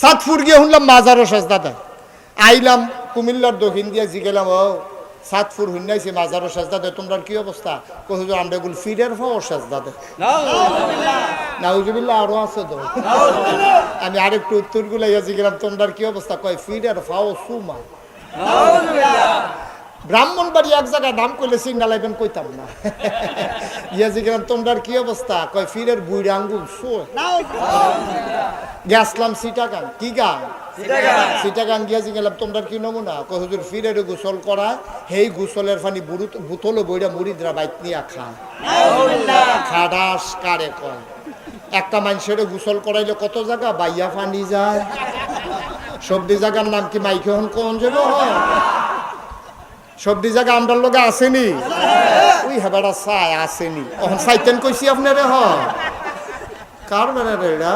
সাতপুর গিয়ে শুনলাম মাজারও সাজদা দেয়। আইলাম কুমিল্লার দক্ষিণ দিয়ে জিগেলাম, ও সাতপুর হুন্নাইছে মাজারও সাজদা দেয়, তোমরা কি অবস্থা? কহুজুর আমরা এগুলো ফিরের ফাও সাজদা দেয়। নাউজুবিল্লাহ আরো আছে তো। আমি আরেকটু উত্তর গুলাইয়া জিগেলাম, তোমরা কি অবস্থা? কয় ফিরের ফাও সুমা। ব্রাহ্মণবাড়ি এক জায়গায় নাম কইলে সিগনাল আইবেন কইতাম না। ইয়াজি গেলাম, তোমরা কি অবস্থা? কয় ফিরের বুইড়া আঙ্গুল শোয়। গেছলাম সিটাগাং। কি গাং? সিটাগাং গিয়াছি গেলাম, তোমরা কি নমুনা? কয় হুজুর ফিরের গোসল করা, হেই গোসলের পানি বোতলে বইরা মুরিদরা বাইত নিয়া খায়। খাডাস কারে কয়? একটা মানুষের গোসল করাইলে কত জায়গা বাইয়া পানি যায়। সবদি জায়গার নাম কি মাইকে হন কোন যাব? সবদি জায়গা আমরার লগে আসেনি? ওই হেবাটা চাই আসেনি। সাইতেন কইছি আপনারে হ কার বেড়া রে এরা?